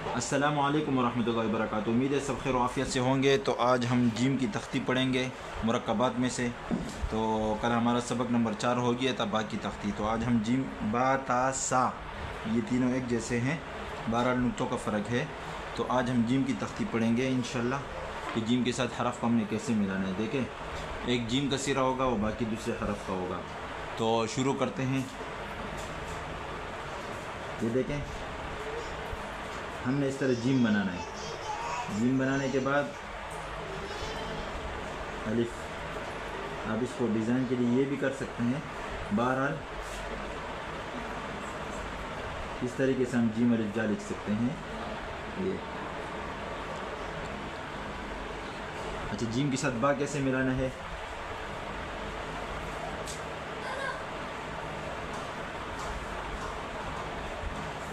अस्सलामु अलैकुम वरहमतुल्लाहि वबरकातुहू। उम्मीद है सब खैर आफियत से होंगे। तो आज हम जिम की तख्ती पढ़ेंगे मुरक्कबात में से। तो कल हमारा सबक नंबर 4 हो गया था बाकी तख्ती। तो आज हम जिम बा ता सा ये तीनों एक जैसे हैं, 12 नुक्तों का फ़र्क है। तो आज हम जिम की तख्ती पढ़ेंगे इंशाल्लाह कि जिम के साथ हरफ को हमने कैसे मिलाना है। देखें, एक जिम का सिरा होगा वो बाकी दूसरे हरफ का होगा। तो शुरू करते हैं। ये देखें, हमने इस तरह जिम बनाना है। जिम बनाने के बाद अलिफ, आप इसको डिज़ाइन के लिए ये भी कर सकते हैं। बहरहाल इस तरीके से हम जिम अलिफ जा लिख सकते हैं। ये अच्छा, जिम के साथ बा कैसे मिलाना है।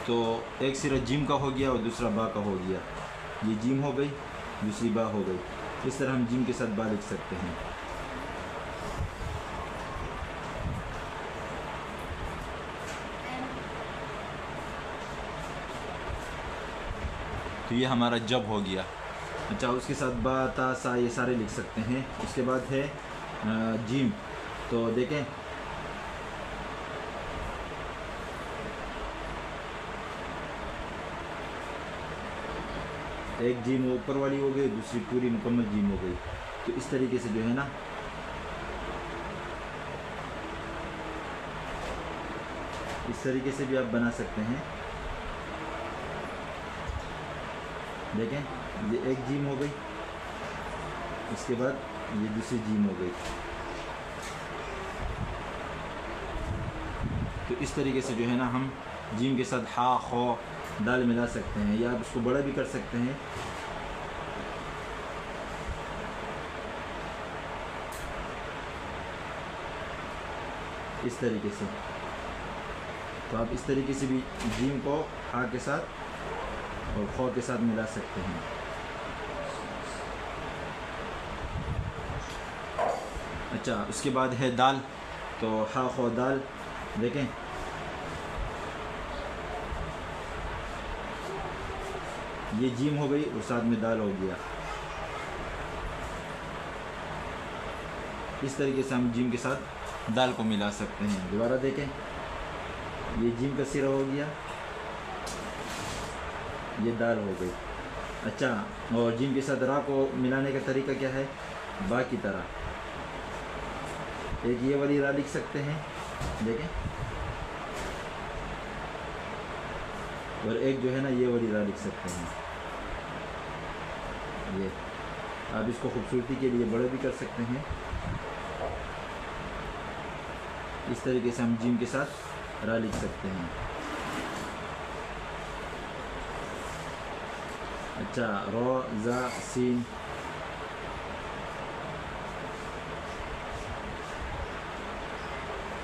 तो एक सिरा जिम का हो गया और दूसरा बा का हो गया। ये जिम हो गई, दूसरी बा हो गई। इस तरह हम जिम के साथ बा लिख सकते हैं। तो ये हमारा जब हो गया। अच्छा, उसके साथ बा ता सा ये सारे लिख सकते हैं। उसके बाद है जिम। तो देखें, एक जिम ऊपर वाली हो गई, दूसरी पूरी मुकम्मल जिम हो गई। तो इस तरीके से जो है ना, इस तरीके से भी आप बना सकते हैं। देखें, ये एक जिम हो गई, इसके बाद ये दूसरी जिम हो गई। तो इस तरीके से जो है ना हम जिम के साथ हा खो दाल मिला सकते हैं, या आप इसको बड़ा भी कर सकते हैं। इस तरीके से तो आप इस तरीके से भी जिम को हा के साथ और खो के साथ मिला सकते हैं। अच्छा, उसके बाद है दाल। तो हा खो दाल, देखें ये जिम हो गई और साथ में दाल हो गया। इस तरीके से हम जिम के साथ दाल को मिला सकते हैं। दोबारा देखें, ये जिम का सिरा हो गया, ये दाल हो गई। अच्छा, और जिम के साथ रा को मिलाने का तरीका क्या है। बा की तरह एक ये वाली रा लिख सकते हैं, देखें, और एक जो है ना ये वाली रा लिख सकते हैं। ये आप इसको खूबसूरती के लिए बड़े भी कर सकते हैं। इस तरीके से हम जिम के साथ रा लिख सकते हैं। अच्छा, रो ज़ा सीन।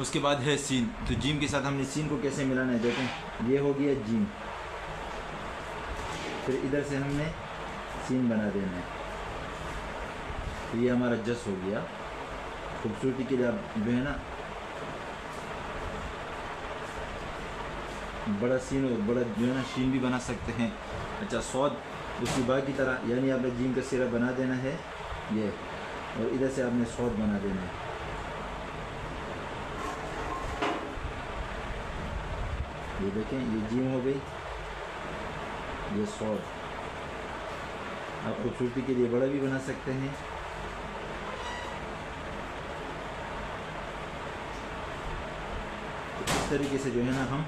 उसके बाद है सीन। तो जिम के साथ हमने सीन को कैसे मिलाना है। देखें, ये हो गया जिम, फिर इधर से हमने सीन बना देना है। तो ये हमारा जस हो गया। खूबसूरती के लिए आप जो है ना बड़ा सीन और बड़ा जो है ना शीन भी बना सकते हैं। अच्छा, सौद उसकी बा की तरह, यानी आपने जिम का सिरा बना देना है ये, और इधर से आपने सौद बना देना है। ये देखें, ये जिम हो गई, ये सौद। आप खूबसूरती के लिए बड़ा भी बना सकते हैं। तो इस तरीके से जो है ना हम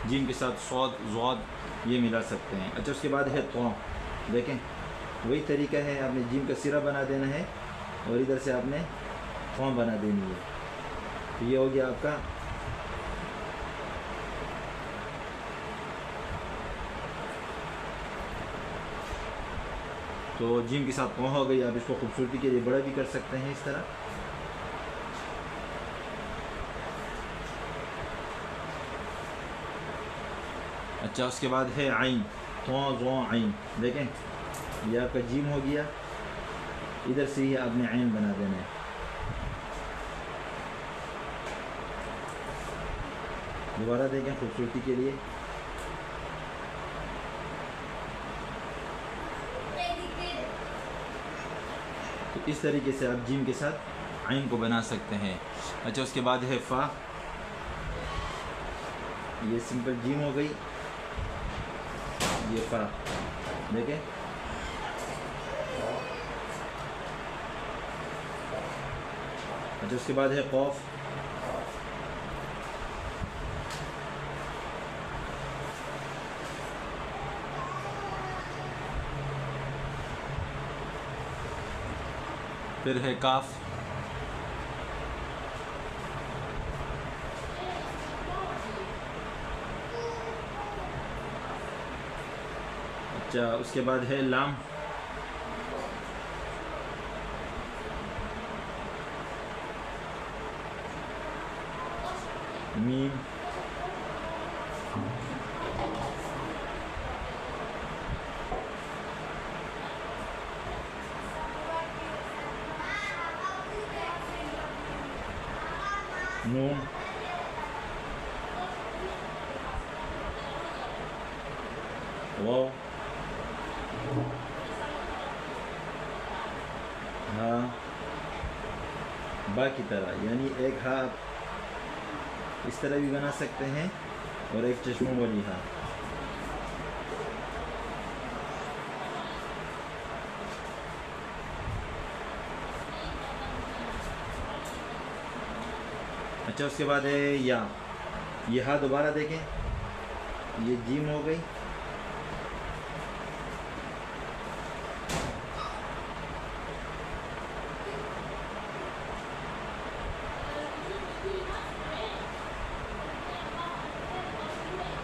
जिम के साथ सौद ज़ौद ये मिला सकते हैं। अच्छा, उसके बाद है तो। देखें, वही तरीका है, आपने जिम का सिरा बना देना है और इधर से आपने फॉर्म बना देनी है। तो ये हो गया आपका तो जिम के साथ तो हो गई। आप इसको खूबसूरती के लिए बड़ा भी कर सकते हैं इस तरह। अच्छा, उसके बाद है आइन। तो ज़ो आइन, देखें ये आपका जिम हो गया, इधर से ही आपने आइन बना देना है। दोबारा देखें खूबसूरती के लिए। तो इस तरीके से आप जीम के साथ आइन को बना सकते हैं। अच्छा, उसके बाद है फ़ा। ये सिंपल जीम हो गई, ये फ़ा देखें। अच्छा, उसके बाद है क़ाफ। फिर है काफ। अच्छा, उसके बाद है लाम। मीम। नून। वाव। हाँ, बा की तरह, यानी एक हा इस तरह भी बना सकते हैं और एक चश्मों वाली हा। अच्छा, उसके बाद है या। ये हा दोबारा देखें, ये जीम हो गई।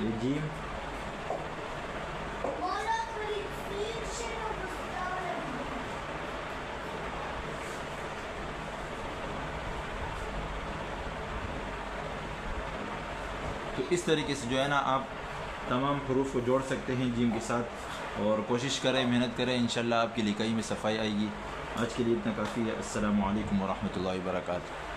ये जीम। तो इस तरीके से जो है ना आप तमाम हरूफ को जोड़ सकते हैं जीम के साथ, और कोशिश करें, मेहनत करें, इंशाल्लाह आपकी लिखाई में सफाई आएगी। आज के लिए इतना काफ़ी है। अस्सलामु अलैकुम वरहमतुल्लाहि वबरकातुहू।